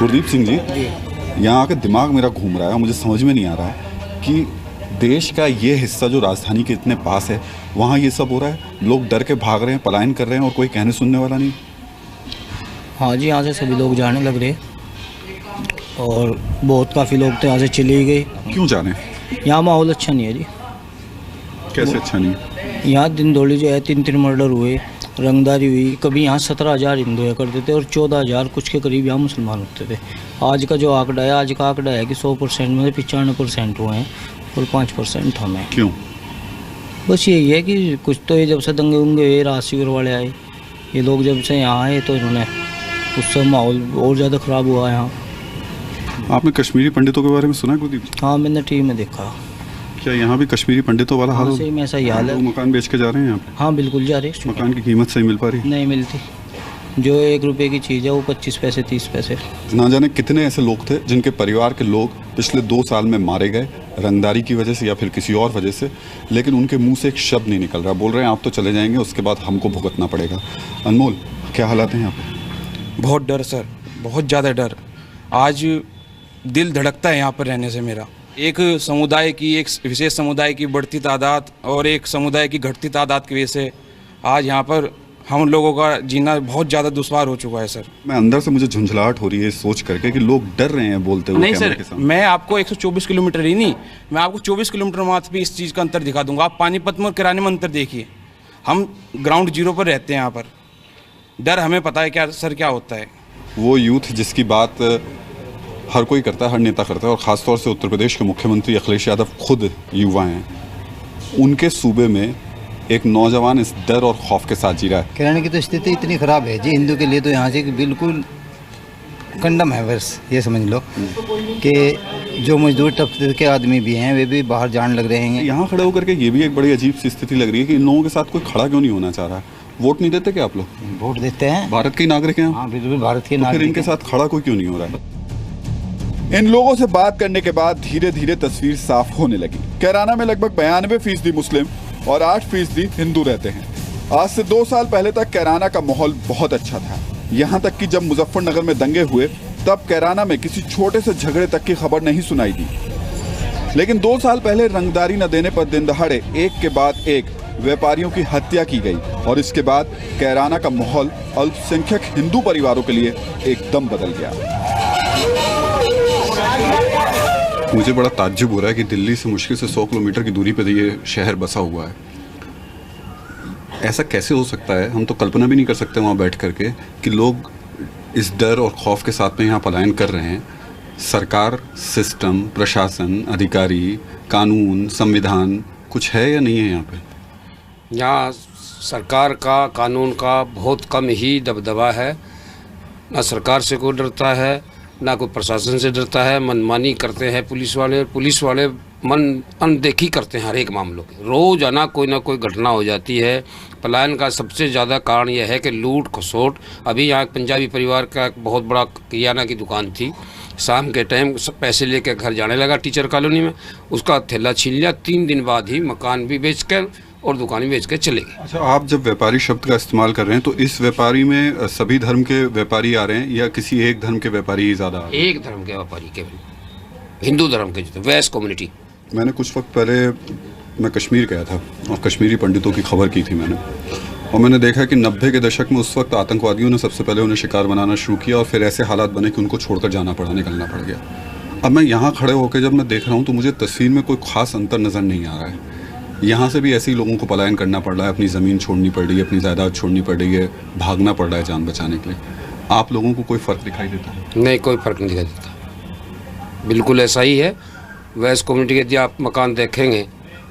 गुरदीप सिंह जी, यहाँ आकर दिमाग मेरा घूम रहा है, मुझे समझ में नहीं आ रहा है कि देश का ये हिस्सा जो राजधानी के इतने पास है, वहाँ ये सब हो रहा है, लोग डर के भाग रहे हैं, पलायन कर रहे हैं और कोई कहने सुनने वाला नहीं। हाँ जी, यहाँ से सभी लोग जाने लग रहे और बहुत काफ़ी लोग तो यहाँ से चले गए। क्यों जाने? यहाँ माहौल अच्छा नहीं है जी। कैसे अच्छा नहीं है? यहाँ दिन दौड़ी जो है 3 मर्डर हुए, रंगदारी हुई। कभी यहाँ 17,000 हिंदू या करते थे और 14,000 कुछ के करीब यहाँ मुसलमान होते थे। आज का जो आंकड़ा है, आज का आंकड़ा है कि 100% में 95% हुए हैं और 5% हमें। क्यों? बस यही है कि कुछ तो ये जब से दंगे उंगे हुए, राजशिविर वाले आए, ये लोग जब से यहाँ आए तो इन्होंने उससे माहौल और ज़्यादा ख़राब हुआ है यहाँ। आपने कश्मीरी पंडितों के बारे में सुना है गुरदीप? हाँ, मैंने टीवी में देखा। क्या यहाँ भी कश्मीरी पंडितों वाला हाल? सेम ऐसा ही हाल है। लोग मकान बेच के जा रहे हैं यहाँ पे? हाँ बिल्कुल जा रहे हैं। मकान की कीमत सही मिल पा रही? नहीं मिलती। जो 1 रुपये की चीज़ है वो 25 पैसे 30 पैसे। ना जाने कितने ऐसे लोग थे जिनके परिवार के लोग पिछले 2 साल में मारे गए, रंगदारी की वजह से या फिर किसी और वजह से, लेकिन उनके मुंह से एक शब्द नहीं निकल रहा। बोल रहे हैं आप तो चले जाएंगे, उसके बाद हमको भुगतना पड़ेगा। अनमोल, क्या हालात हैं यहाँ पे? बहुत डर सर, बहुत ज़्यादा डर। आज दिल धड़कता है यहाँ पर रहने से मेरा। एक समुदाय की, एक विशेष समुदाय की बढ़ती तादाद और एक समुदाय की घटती तादाद की वजह से आज यहाँ पर हम लोगों का जीना बहुत ज़्यादा दुश्वार हो चुका है सर। मैं अंदर से मुझे झुंझलाहट हो रही है सोच करके कि लोग डर रहे हैं बोलते हुए। नहीं सर, मैं आपको 124 किलोमीटर ही नहीं, मैं आपको 24 किलोमीटर मात्र भी इस चीज़ का अंतर दिखा दूंगा। आप पानीपत में और किराने में अंतर देखिए। हम ग्राउंड जीरो पर रहते हैं यहाँ पर। डर हमें पता है क्या सर क्या होता है। वो यूथ जिसकी बात हर कोई करता है, हर नेता करता है, और ख़ासतौर से उत्तर प्रदेश के मुख्यमंत्री अखिलेश यादव खुद युवा हैं, उनके सूबे में एक नौजवान इस डर और खौफ के साथ जी रहा है। किराने की तो स्थिति इतनी ख़राब है जी हिंदू के लिए, तो यहाँ से बिल्कुल कंडम है। बस ये समझ लो कि जो मजदूर तबके के आदमी भी हैं वे भी बाहर जाने लग रहे हैं। यहाँ खड़े होकर के ये भी एक बड़ी अजीब सी स्थिति लग रही है कि इन लोगों के साथ कोई खड़ा क्यों नहीं होना चाह रहा? वोट नहीं देते क्या आप लोग? वोट देते हैं, भारत के नागरिक हैं। हाँ बिल्कुल भारत के तो नागरिक। फिर इनके साथ खड़ा कोई क्यों नहीं हो रहा है? इन लोगों से बात करने के बाद धीरे धीरे तस्वीर साफ होने लगी। कैराना में लगभग 92% मुस्लिम और 8% हिंदू रहते हैं। आज से 2 साल पहले तक कैराना का माहौल बहुत अच्छा था। यहाँ तक कि जब मुजफ्फरनगर में दंगे हुए तब कैराना में किसी छोटे से झगड़े तक की खबर नहीं सुनाई दी। लेकिन 2 साल पहले रंगदारी न देने पर दिन दहाड़े एक के बाद एक व्यापारियों की हत्या की गई और इसके बाद कैराना का माहौल अल्पसंख्यक हिंदू परिवारों के लिए एकदम बदल गया। मुझे बड़ा ताज्जुब हो रहा है कि दिल्ली से मुश्किल से 100 किलोमीटर की दूरी पर ये शहर बसा हुआ है। ऐसा कैसे हो सकता है? हम तो कल्पना भी नहीं कर सकते वहाँ बैठ करके कि लोग इस डर और खौफ के साथ में यहाँ पलायन कर रहे हैं। सरकार, सिस्टम, प्रशासन, अधिकारी, कानून, संविधान कुछ है या नहीं है यहाँ पे? यहाँ सरकार का, कानून का बहुत कम ही दबदबा है। ना सरकार से कोई डरता है, ना कोई प्रशासन से डरता है। मनमानी करते हैं पुलिस वाले मन अनदेखी करते हैं हर एक मामलों की। रोज़ाना कोई ना कोई घटना हो जाती है। पलायन का सबसे ज़्यादा कारण यह है कि लूट खसोट। अभी यहाँ एक पंजाबी परिवार का एक बहुत बड़ा किराना की दुकान थी, शाम के टाइम पैसे लेकर घर जाने लगा टीचर कॉलोनी में, उसका थैला छीन लिया। 3 दिन बाद ही मकान भी बेच कर और दुकान बेच के चले गए। अच्छा, आप जब व्यापारी शब्द का इस्तेमाल कर रहे हैं तो इस व्यापारी में सभी धर्म के व्यापारी आ रहे हैं या किसी एक धर्म के व्यापारी ही ज़्यादा आ रहे हैं? एक धर्म के व्यापारी केवल, हिंदू धर्म के, जो वैश्य कम्युनिटी। मैंने कुछ वक्त पहले मैं कश्मीर गया था और कश्मीरी पंडितों की खबर की थी मैंने, और मैंने देखा कि 90 के दशक में उस वक्त आतंकवादियों ने सबसे पहले उन्हें शिकार बनाना शुरू किया और फिर ऐसे हालात बने कि उनको छोड़कर जाना पड़ा, निकलना पड़ गया। अब मैं यहाँ खड़े होकर जब मैं देख रहा हूँ तो मुझे तस्वीर में कोई ख़ास अंतर नज़र नहीं आ रहा है। यहाँ से भी ऐसे ही लोगों को पलायन करना पड़ रहा है, अपनी ज़मीन छोड़नी पड़ रही है, अपनी जायदाद छोड़नी पड़ रही है, भागना पड़ रहा है जान बचाने के लिए। आप लोगों को कोई फ़र्क दिखाई देता है? नहीं, कोई फ़र्क नहीं दिखाई देता। बिल्कुल ऐसा ही है। वैश्य कम्युनिटी के यदि आप मकान देखेंगे,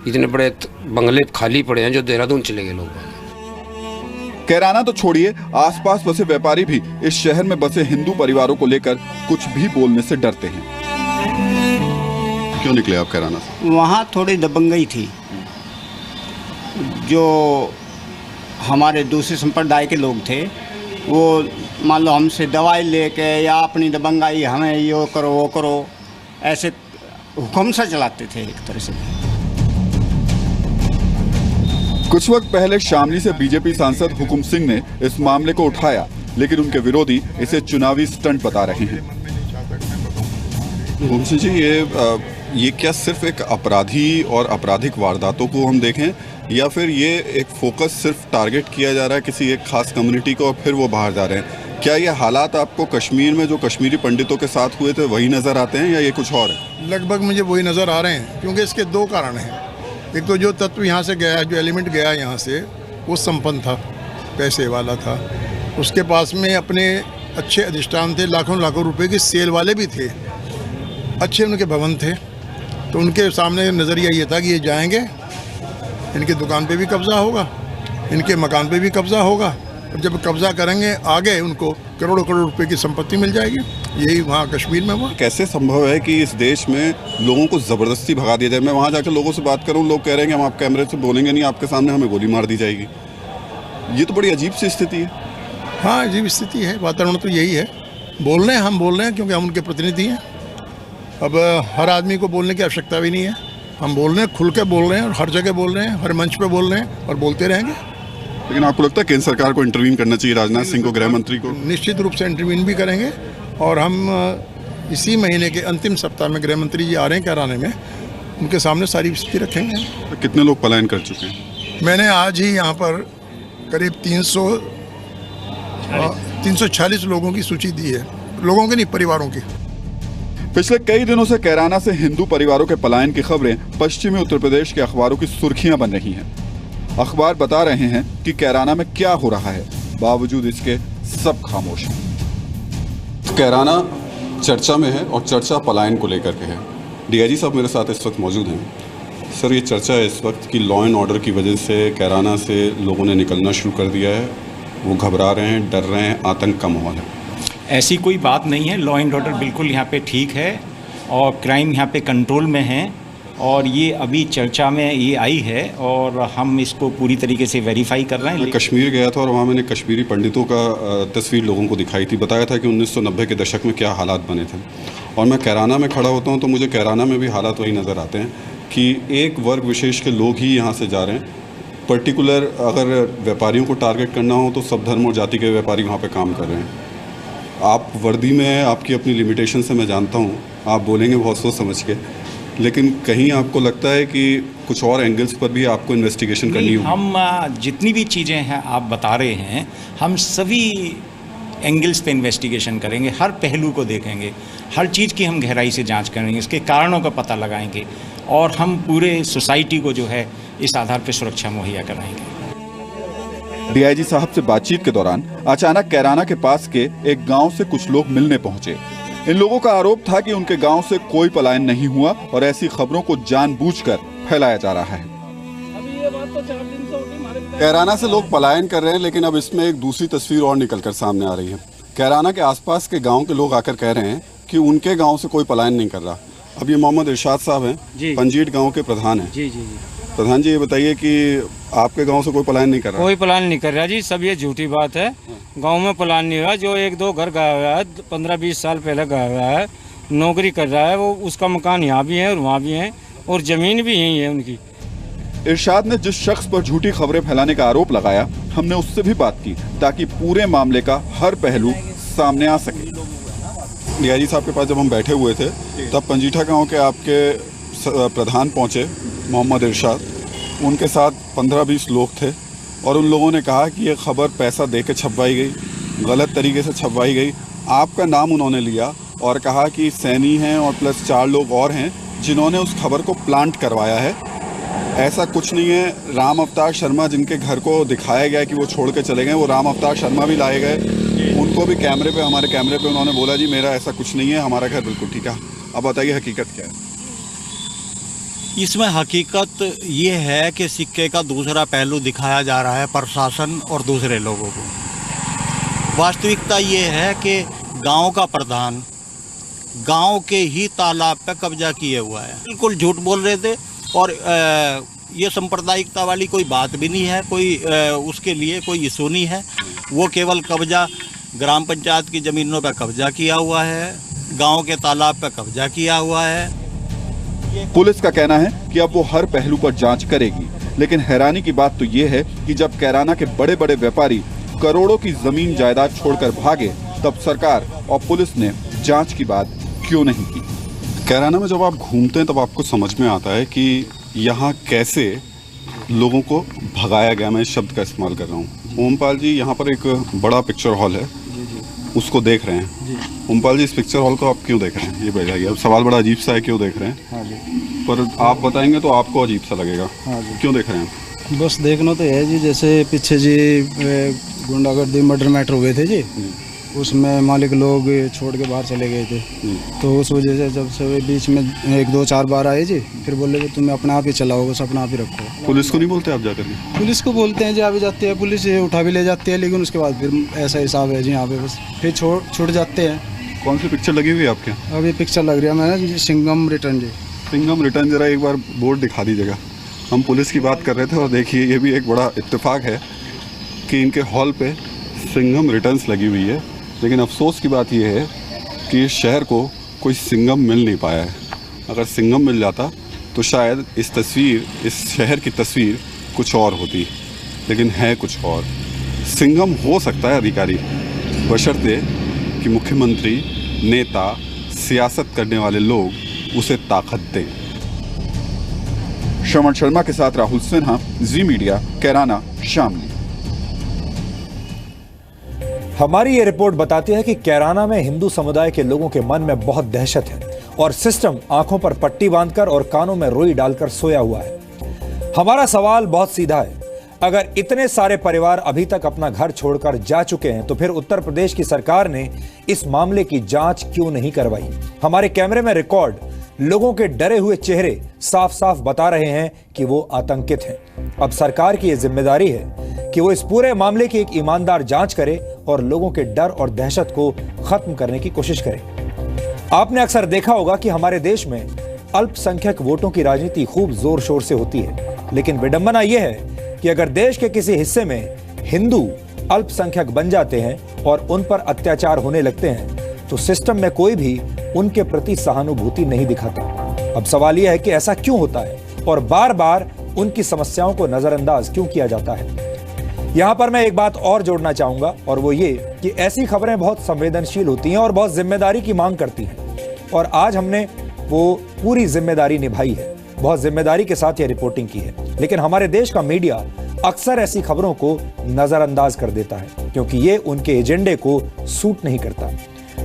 इतने बड़े बंगले खाली पड़े हैं जो देहरादून चले गए लोग। कैराना तो छोड़िए, आसपास बसे व्यापारी भी इस शहर में बसे हिंदू परिवारों को लेकर कुछ भी बोलने से डरते हैं। क्यों निकले आप कैराना से? वहाँ थोड़ी दबंगई थी। जो हमारे दूसरे संप्रदाय के लोग थे वो मान लो हमसे दवाई लेके या अपनी दबंगाई, हमें ये करो वो करो, ऐसे हुक्म से चलाते थे एक तरह से। कुछ वक्त पहले शामली से बीजेपी सांसद हुकुम सिंह ने इस मामले को उठाया, लेकिन उनके विरोधी इसे चुनावी स्टंट बता रहे हैं। गुमसी जी, ये क्या सिर्फ एक अपराधी और आपराधिक वारदातों को हम देखें, या फिर ये एक फोकस सिर्फ टारगेट किया जा रहा है किसी एक खास कम्युनिटी को और फिर वो बाहर जा रहे हैं? क्या ये हालात आपको कश्मीर में जो कश्मीरी पंडितों के साथ हुए थे वही नज़र आते हैं, या ये कुछ और है? लगभग मुझे वही नज़र आ रहे हैं, क्योंकि इसके दो कारण हैं। एक तो जो तत्व यहाँ से गया, जो एलिमेंट गया यहाँ से, वो संपन्न था, पैसे वाला था, उसके पास में अपने अच्छे अधिष्ठान थे, लाखों लाखों रुपए के सेल वाले भी थे, अच्छे उनके भवन थे, तो उनके सामने नज़रिया ये था कि ये जाएंगे, इनकी दुकान पे भी कब्ज़ा होगा, इनके मकान पे भी कब्ज़ा होगा, और जब कब्ज़ा करेंगे आगे उनको करोड़ों करोड़ रुपए की संपत्ति मिल जाएगी। यही वहाँ कश्मीर में हुआ। कैसे संभव है कि इस देश में लोगों को ज़बरदस्ती भगा दिया जाए? मैं वहाँ जाकर लोगों से बात करूँ, लोग कह रहे हैं कि हम आप कैमरे से बोलेंगे नहीं, आपके सामने हमें गोली मार दी जाएगी। ये तो बड़ी अजीब सी स्थिति है। हाँ, अजीब स्थिति है, वातावरण तो यही है। बोल रहे हैं, हम बोल रहे हैं क्योंकि हम उनके प्रतिनिधि हैं। अब हर आदमी को बोलने की आवश्यकता भी नहीं है, हम बोल रहे हैं, खुल के बोल रहे हैं, और हर जगह बोल रहे हैं, हर मंच पे बोल रहे हैं और बोलते रहेंगे। लेकिन आपको लगता है केंद्र सरकार को इंटरवीन करना चाहिए, राजनाथ सिंह को, गृह मंत्री को? निश्चित रूप से इंटरवीन भी करेंगे, और हम इसी महीने के अंतिम सप्ताह में गृह मंत्री जी आ रहे हैं कैराने में, उनके सामने सारी स्थिति रखेंगे। तो कितने लोग पलायन कर चुके हैं? मैंने आज ही यहाँ पर करीब 340 लोगों की सूची दी है, लोगों की नहीं, परिवारों की। पिछले कई दिनों से कैराना से हिंदू परिवारों के पलायन की खबरें पश्चिमी उत्तर प्रदेश के अखबारों की सुर्खियां बन रही हैं। अखबार बता रहे हैं कि कैराना में क्या हो रहा है, बावजूद इसके सब खामोश हैं। कैराना चर्चा में है और चर्चा पलायन को लेकर के है। डीआईजी साहब मेरे साथ इस वक्त मौजूद हैं। सर, ये चर्चा है इस वक्त कि लॉ एंड ऑर्डर की वजह से कैराना से लोगों ने निकलना शुरू कर दिया है, वो घबरा रहे हैं, डर रहे हैं, आतंक का माहौल है। ऐसी कोई बात नहीं है, लॉ एंड ऑर्डर बिल्कुल यहाँ पे ठीक है और क्राइम यहाँ पे कंट्रोल में है, और ये अभी चर्चा में ये आई है और हम इसको पूरी तरीके से वेरीफाई कर रहे हैं। मैं कश्मीर गया था और वहाँ मैंने कश्मीरी पंडितों का तस्वीर लोगों को दिखाई थी, बताया था कि 1990 के दशक में क्या हालात बने थे। और मैं कैराना में खड़ा होता हूँ तो मुझे कैराना में भी हालात वही नज़र आते हैं कि एक वर्ग विशेष के लोग ही यहाँ से जा रहे हैं। पर्टिकुलर अगर व्यापारियों को टारगेट करना हो तो सब धर्म और जाति के व्यापारी वहाँ पे काम कर रहे हैं। आप वर्दी में हैं, आपकी अपनी लिमिटेशन से मैं जानता हूँ, आप बोलेंगे बहुत सोच समझ के, लेकिन कहीं आपको लगता है कि कुछ और एंगल्स पर भी आपको इन्वेस्टिगेशन करनी होगी? हम जितनी भी चीज़ें हैं आप बता रहे हैं, हम सभी एंगल्स पे इन्वेस्टिगेशन करेंगे, हर पहलू को देखेंगे, हर चीज़ की हम गहराई से जांच करेंगे, इसके कारणों का पता लगाएंगे, और हम पूरे सोसाइटी को जो है इस आधार पर सुरक्षा मुहैया कराएंगे। डीआईजी साहब से बातचीत के दौरान अचानक कैराना के पास के एक गांव से कुछ लोग मिलने पहुंचे। इन लोगों का आरोप था कि उनके गांव से कोई पलायन नहीं हुआ और ऐसी खबरों को जानबूझकर फैलाया जा रहा है। कैराना से लोग पलायन कर रहे हैं, लेकिन अब इसमें एक दूसरी तस्वीर और निकलकर सामने आ रही है। कैराना के आसपास के गांव के लोग आकर कह रहे हैं कि उनके गांव से कोई पलायन नहीं कर रहा। अब ये मोहम्मद इरशाद साहब हैं, पंजीट गांव के प्रधान हैं। जी। प्रधान जी, ये बताइए कि आपके गांव से कोई पलायन नहीं कर रहा? कोई पलायन नहीं कर रहा जी, सब ये झूठी बात है। गांव में पलायन नहीं हुआ। जो एक दो घर गया हुआ है, 15-20 साल पहले गया हुआ है, नौकरी कर रहा है, वो उसका मकान यहाँ भी है और वहाँ भी है, और ज़मीन भी यही है उनकी। इरशाद ने जिस शख्स पर झूठी खबरें फैलाने का आरोप लगाया, हमने उससे भी बात की ताकि पूरे मामले का हर पहलू सामने आ सके। डीआईजी साहब के पास जब हम बैठे हुए थे तब पंजीठा गांव के आपके प्रधान पहुंचे, मोहम्मद इरशाद। उनके साथ 15-20 लोग थे और उन लोगों ने कहा कि ये खबर पैसा दे के छपवाई गई, गलत तरीके से छपवाई गई। आपका नाम उन्होंने लिया और कहा कि सैनी हैं और प्लस 4 लोग और हैं जिन्होंने उस खबर को प्लांट करवाया है। ऐसा कुछ नहीं है। राम अवतार शर्मा जिनके घर को दिखाया गया कि वो छोड़ के चले गए, वो राम अवतार शर्मा भी लाए गए, उनको भी कैमरे पे, हमारे कैमरे पे उन्होंने बोला जी मेरा ऐसा कुछ नहीं है, हमारा घर बिल्कुल ठीक है। अब बताइए हकीकत क्या है? इसमें हकीकत ये है कि सिक्के का दूसरा पहलू दिखाया जा रहा है प्रशासन और दूसरे लोगों को। वास्तविकता ये है कि गांव का प्रधान गांव के ही तालाब पे कब्जा किए हुआ है। बिल्कुल झूठ बोल रहे थे, और ये सांप्रदायिकता वाली कोई बात भी नहीं है, कोई उसके लिए कोई इशू नहीं है। वो केवल कब्जा ग्राम पंचायत की ज़मीनों पर कब्जा किया हुआ है, गांव के तालाब पर कब्जा किया हुआ है। पुलिस का कहना है कि अब वो हर पहलू पर जांच करेगी, लेकिन हैरानी की बात तो ये है कि जब कैराना के बड़े बड़े व्यापारी करोड़ों की जमीन जायदाद छोड़कर भागे, तब सरकार और पुलिस ने जांच की बात क्यों नहीं की? कैराना में जब आप घूमते हैं तब आपको समझ में आता है कि यहाँ कैसे लोगों को भगाया गया। मैं इस शब्द का इस्तेमाल कर रहा हूँ। ओमपाल जी, यहाँ पर एक बड़ा पिक्चर हॉल है, उसको देख रहे हैं। ओमपाल जी, इस पिक्चर हॉल को आप क्यों देख रहे हैं? ये बताइए। अब सवाल बड़ा अजीब सा है, क्यों देख रहे हैं? हाँ जी। पर आप बताएंगे तो आपको अजीब सा लगेगा। हाँ जी। क्यों देख रहे हैं? बस देखना तो है जी, जैसे पीछे जी गुंडागर्दी मर्डर मैटर हुए थे जी, उसमें मालिक लोग छोड़ के बाहर चले गए थे, तो उस वजह से जब से बीच में 1 2 4 बार आए जी, फिर बोले कि तुम्हें अपना आप ही चलाओ, बस अपना आप ही रखो। पुलिस को नहीं बोलते आप जाकर? पुलिस को बोलते हैं जी, आ भी जाती है पुलिस, उठा भी ले जाती है, लेकिन उसके बाद फिर ऐसा हिसाब है जी यहाँ पे, बस फिर छूट जाते हैं। कौन सी पिक्चर लगी हुई है आपके? अभी पिक्चर लग रही है मैंने जी, सिंघम रिटर्न जी। सिंघम रिटर्न, जरा एक बार बोर्ड दिखा दीजिएगा। हम पुलिस की बात कर रहे थे और देखिए ये भी एक बड़ा इत्तेफाक है कि इनके हॉल पे सिंघम रिटर्न्स लगी हुई है, लेकिन अफसोस की बात यह है कि इस शहर को कोई सिंघम मिल नहीं पाया है। अगर सिंघम मिल जाता तो शायद इस शहर की तस्वीर कुछ और होती, लेकिन है कुछ और। सिंघम हो सकता है अधिकारी, बशर्ते कि मुख्यमंत्री, नेता, सियासत करने वाले लोग उसे ताकत दें। श्रवण शर्मा के साथ राहुल सिन्हा, जी मीडिया, कैराना, शामली। हमारी ये रिपोर्ट बताती है कि कैराना में हिंदू समुदाय के लोगों के मन में बहुत दहशत है और सिस्टम आंखों पर पट्टी बांधकर और कानों में रुई डालकर सोया हुआ है। हमारा सवाल बहुत सीधा है, अगर इतने सारे परिवार अभी तक अपना घर छोड़कर जा चुके हैं तो फिर उत्तर प्रदेश की सरकार ने इस मामले की जांच क्यों नहीं करवाई? हमारे कैमरे में रिकॉर्ड लोगों के डरे हुए चेहरे साफ साफ बता रहे हैं कि वो आतंकित हैं। अब सरकार की यह जिम्मेदारी है कि वो इस पूरे मामले की एक ईमानदार जांच करे और लोगों के डर और दहशत को खत्म करने की कोशिश करे। आपने अक्सर देखा होगा कि हमारे देश में अल्पसंख्यक वोटों की राजनीति खूब जोर शोर से होती है, लेकिन विडंबना यह है कि अगर देश के किसी हिस्से में हिंदू अल्पसंख्यक बन जाते हैं और उन पर अत्याचार होने लगते हैं तो सिस्टम में कोई भी उनके प्रति सहानुभूति नहीं दिखाता। अब सवाल यह है कि ऐसा क्यों होता है और बार बार उनकी समस्याओं को नजरअंदाज क्यों किया जाता है। यहां पर मैं एक बात और जोड़ना चाहूंगा, और वो ये कि ऐसी खबरें बहुत संवेदनशील होती हैं और बहुत जिम्मेदारी की मांग करती हैं, और आज हमने वो पूरी जिम्मेदारी निभाई है, बहुत जिम्मेदारी के साथ ये रिपोर्टिंग की है। लेकिन हमारे देश का मीडिया अक्सर ऐसी खबरों को नजरअंदाज कर देता है क्योंकि ये उनके एजेंडे को सूट नहीं करता।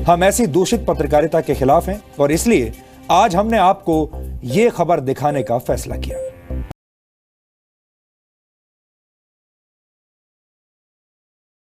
हम ऐसी दूषित पत्रकारिता के खिलाफ हैं और इसलिए आज हमने आपको ये खबर दिखाने का फैसला किया।